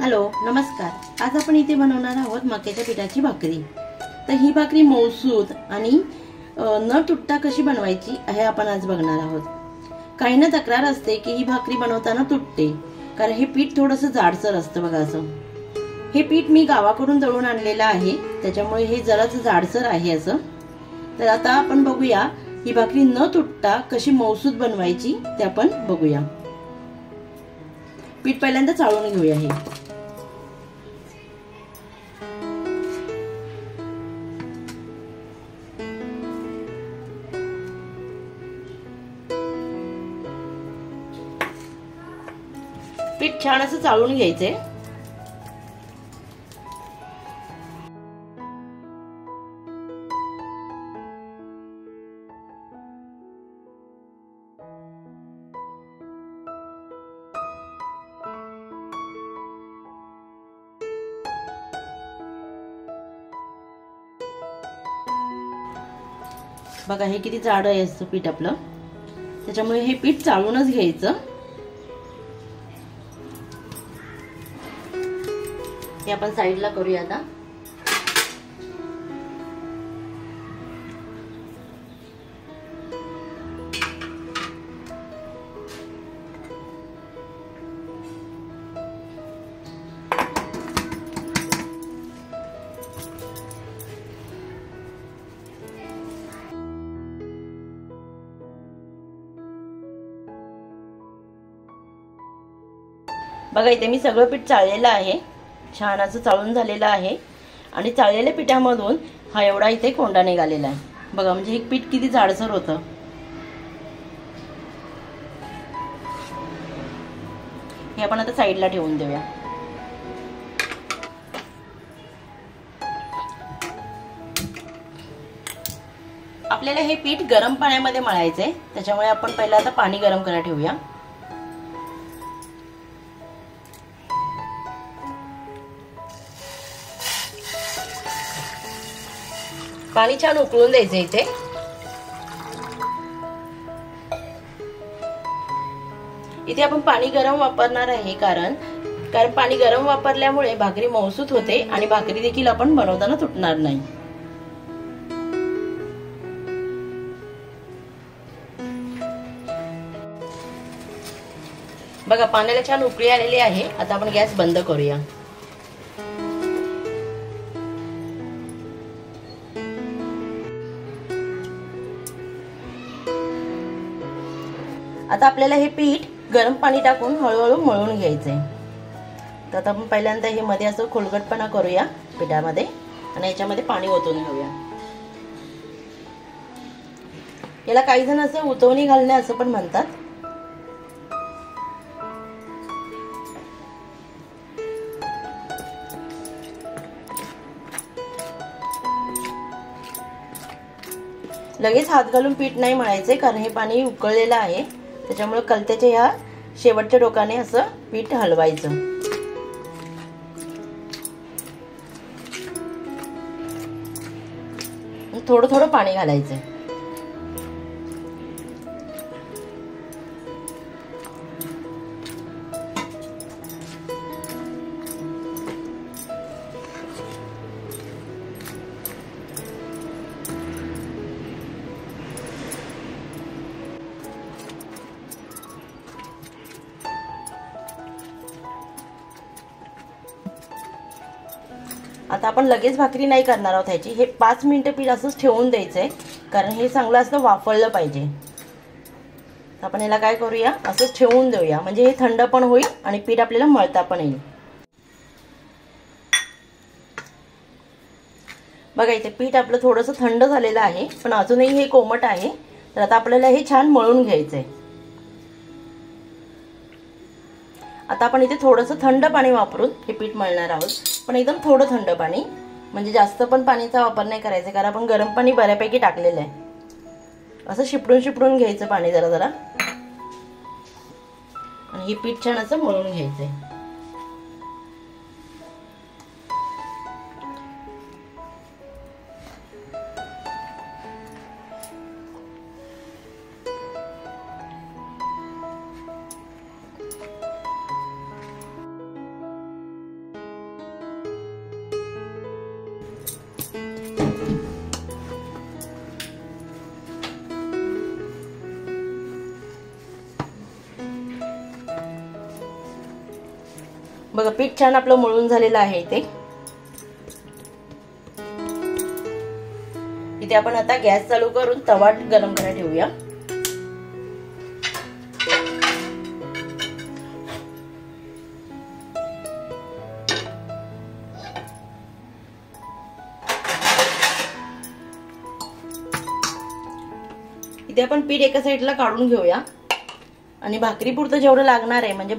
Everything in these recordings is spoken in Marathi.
हॅलो नमस्कार। आज आपण इथे बनवणार आहोत मक्याच्या पिठाची भाकरी। तर ही भाकरी मऊसूद आणि न तुटता कशी बनवायची हे आपण आज बघणार आहोत। काहींना तक्रार असते की ही भाकरी बनवताना तुटते, कारण हे पीठ थोडंसं जाडसर असतं बघा असं। हे पीठ मी गावाकडून दळून आणलेलं आहे, त्याच्यामुळे हे जराच जाडसर आहे असं। तर आता आपण बघूया ही भाकरी न तुटता कशी मऊसूद बनवायची ते आपण बघूया। पीठ पहिल्यांदा चाळून घेऊया। हे पीठ छान असं चाळून घ्यायचंय। बघा हे किती जाड आहे असं पीठ आपलं, त्याच्यामुळे हे पीठ चाळूनच घ्यायचं। हे आपण साईडला करूया आता। बघा इथे मी सगळं पीठ चाळलेलं आहे, छान असं चाळून झालेलं आहे। आणि चाळलेल्या पिठामधून हा एवढा इथे कोंडा निघालेला आहे बघा, म्हणजे हे पीठ किती जाडसर होतं। हे आपण आता साईडला ठेवून देऊया। आपल्याला हे पीठ गरम पाण्यामध्ये मळायचंय, त्याच्यामुळे आपण पहिला आता पाणी गरम करायला ठेवूया। पाणी छान उकळून द्यायचं इथे। इथे आपण पाणी गरम वापरणार आहे, कारण पाणी गरम वापरल्यामुळे भाकरी मऊसूत होते आणि भाकरी देखील आपण बनवताना तुटणार नाही। बघा पाण्याला छान उकळी आलेली आहे। आता आपण गॅस बंद करूया। आता आपल्याला हे पीठ गरम पाणी टाकून हळूहळू मळून घ्यायचंय। तर आता आपण पहिल्यांदा हे मध्ये असं खोलगटपणा करूया पिठामध्ये आणि याच्यामध्ये पाणी ओतून घेऊया। याला काही जण असं उतवणी घालणे असं पण म्हणतात। लगेच हात घालून पीठ नाही मळायचे, कारण हे पाणी उकळलेलं आहे, त्याच्यामुळे कलत्याच्या ह्या शेवटच्या टोकाने असं पीठ हलवायचं। थोडं थोडं पाणी घालायचं। आता आपण लगेच भाकरी नाही करणार आहोत ह्याची। हे 5 मिनिटं पीठ असंच ठेवून द्यायचंय, कारण हे चांगलं असं वाफळलं पाहिजे। आपण याला काय करूया, असंच ठेवून देऊया, म्हणजे हे थंड पण होईल आणि पीठ आपल्याला मळता पण येईल। बघा इथे पीठ आपलं थोडंसं थंड झालेलं आहे, पण अजूनही हे कोमट आहे। तर आता आपल्याला हे छान मळून घ्यायचंय। आता आपण इथे थोडंसं थंड पाणी वापरून हे पीठ मळणार आहोत, पण एकदम थोडं थंड पाणी, म्हणजे जास्त पण पाणीचा वापर नाही करायचा, कारण आपण गरम पाणी बऱ्यापैकी टाकलेलं आहे। असं शिपडून शिपडून घ्यायचं पाणी जरा जरा, आणि हे पीठ छान असं मळून घ्यायचंय। बघा पीठ छान आपलं मळून झालेलं आहे इथे आपण आता गॅस चालू करून तवा गरम करायला ठेवूया। इथे आपण पीठ एका साईडला काढून घेऊया आणि भाकरी पुरतं जेवढं लागणार आहे, म्हणजे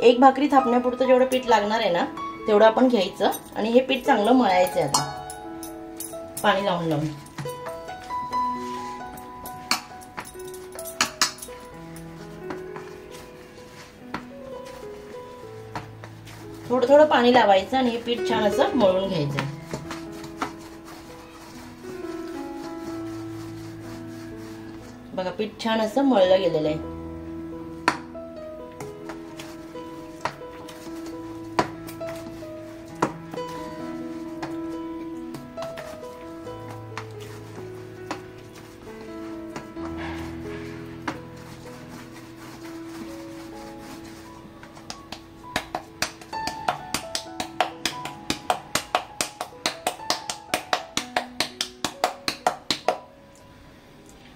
एक भाकरी थापण्यापुरतं जेवढं पीठ लागणार आहे ना तेवढं आपण घ्यायचं आणि हे पीठ चांगलं मळायचं आता पाणी लावून लावून। थोडं थोडं पाणी लावायचं आणि हे पीठ छान असं मळून घ्यायचं। बघा पीठ छान असं मळलं गेलेलं आहे।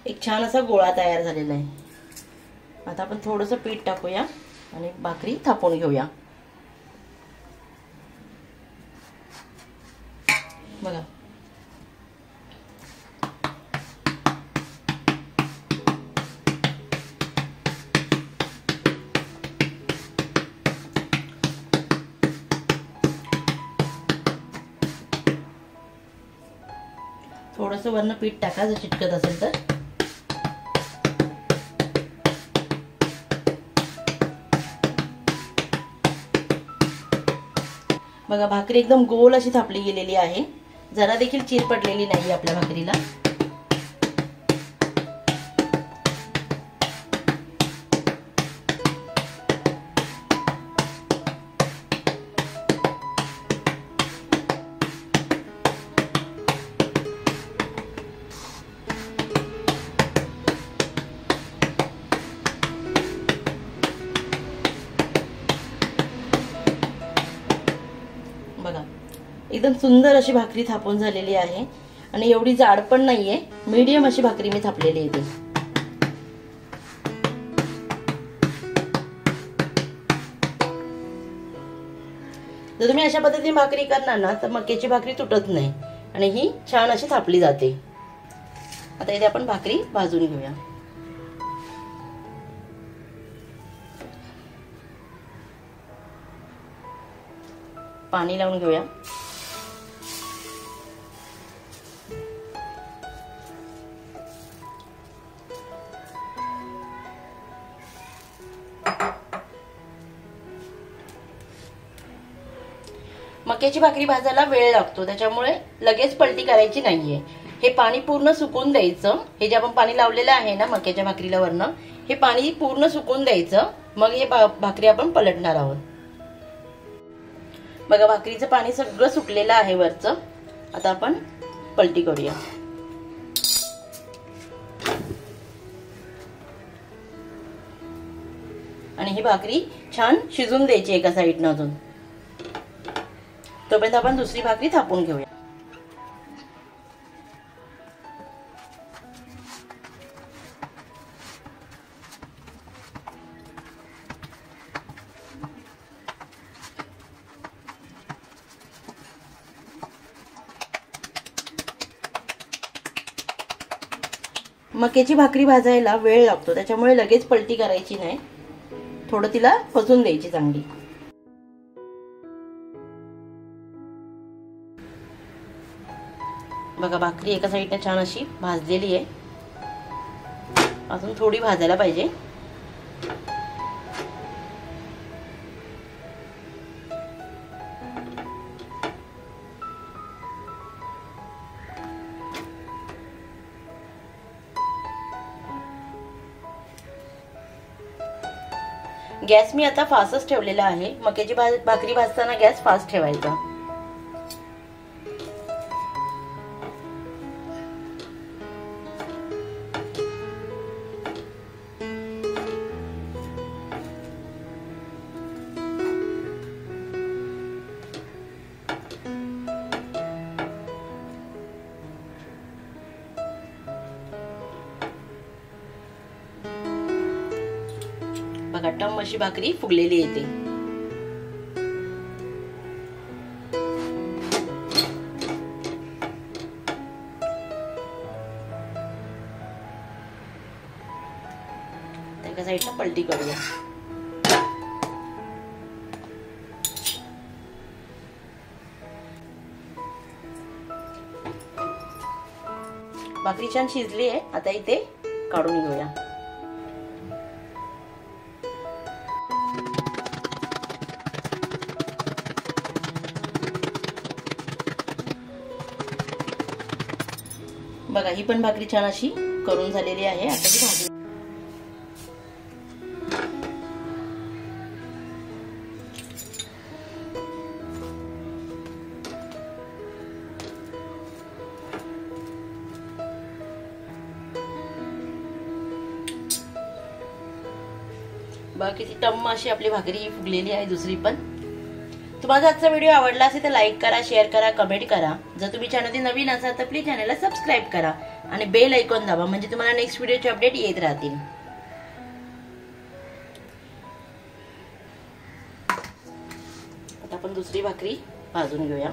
एक छान असा गोळा तयार झालेला आहे। आता आपण थोडंसं पीठ टाकूया आणि भाकरी थापून घेऊया। बघा थोडंसं वरनं पीठ टाका जर चिटकत असेल तर। बघा भाकरी एकदम गोल अशी थापली गेलेली आहे, जरा देखील चीर पडलेली नाही आपल्या भाकरीला। बघा एकदम सुंदर अशी भाकरी थापून झालेली आहे आणि एवढी जाड पण नाहीये, मीडियम अशी भाकरी मी थापलेली आहे। जर तुम्ही अशा पद्धतीने भाकरी करणार ना तर मक्याची भाकरी तुटत नाही आणि ही छान अशी थापली जाते। आता इथे आपण भाकरी भाजून घेऊया। पाणी लावून घेऊया। मक्याची भाकरी भाजायला वेळ लागतो, त्याच्यामुळे लगेच पलटी करायची नाहीये। हे पाणी पूर्ण सुकून द्यायचं। हे जे आपण पाणी लावलेलं आहे ना मक्याच्या भाकरीला वरनं, हे पाणी पूर्ण सुकून द्यायचं, मग हे भाकरी आपण पलटणार आहोत। बघा भाकरीचं पाणी सगळं सुकलेलं आहे वरचं। आता आपण पलटी करूया आणि ही भाकरी छान शिजून द्यायची एका साईडनं अजून। तोपर्यंत आपण दुसरी भाकरी थापून घेऊया। मक्याची भाकरी भाजायला वेळ लागतो, त्याच्यामुळे लगेच पलटी करायची नाही, थोडं तिला पचून द्यायची चांगली। बघा भाकरी एका साईडने छान अशी भाजलेली आहे, अजून थोडी भाजायला पाहिजे। गॅस मी आता फास्टच ठेवलेला आहे। मक्याची भाकरी भाजताना गॅस फास्ट ठेवायचा। बघा टम अशी भाकरी फुगलेली येते। एका साईडला पलटी करूया। भाकरी छान शिजली आहे, आता इथे काढून घेऊया। बघा ही पण भाकरी छान अशी करून झालेली आहे। आता ही भाकरी बघा किती टम्म अशी आपली भाकरी फुगलेली आहे। दुसरी पण। तुम्हाला आजचा व्हिडिओ आवडला असेल तर लाईक करा, शेअर करा, कमेंट करा। जर तुम्ही चॅनलवर नवीन असाल तर प्लीज चॅनलला सबस्क्राईब करा आणि बेल आयकॉन दाबा, म्हणजे तुम्हाला नेक्स्ट व्हिडिओचे अपडेट येत राहतील। आता आपण दुसरी भाकरी भाजून घेऊया।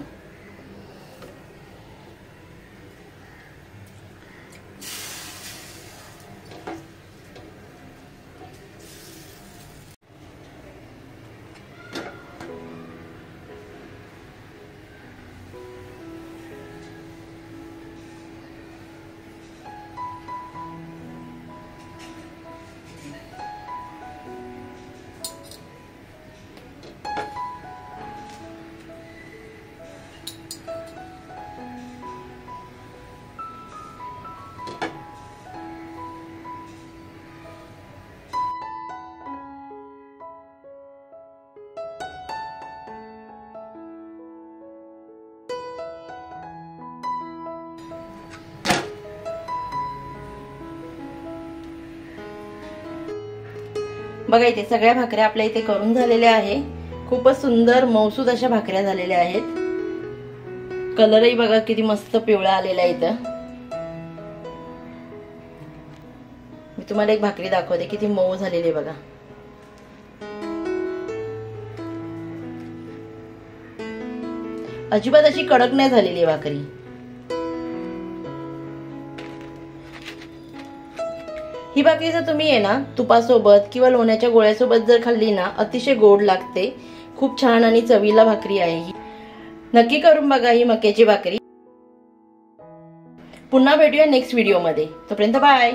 बघा इथे सगळ्या भाकऱ्या आपल्या इथे करून झालेल्या आहे। खूपच सुंदर मौसूद अशा भाकऱ्या झालेल्या आहेत। कलरही बघा किती मस्त पिवळा आलेला आहे इथं। मी तुम्हाला एक भाकरी दाखवते किती मऊ झालेली आहे बघा। अजिबात अशी कडक नाही झालेली भाकरी। ही भाकरी जर तुम्ही आहे ना तुपासोबत किंवा लोण्याच्या गोळ्यासोबत जर खाल्ली ना अतिशय गोड लागते। खूप छान आणि चवीला भाकरी आहे ही। नक्की करून बघा ही मक्याची भाकरी। पुन्हा भेटूया नेक्स्ट व्हिडिओ मध्ये। तोपर्यंत बाय।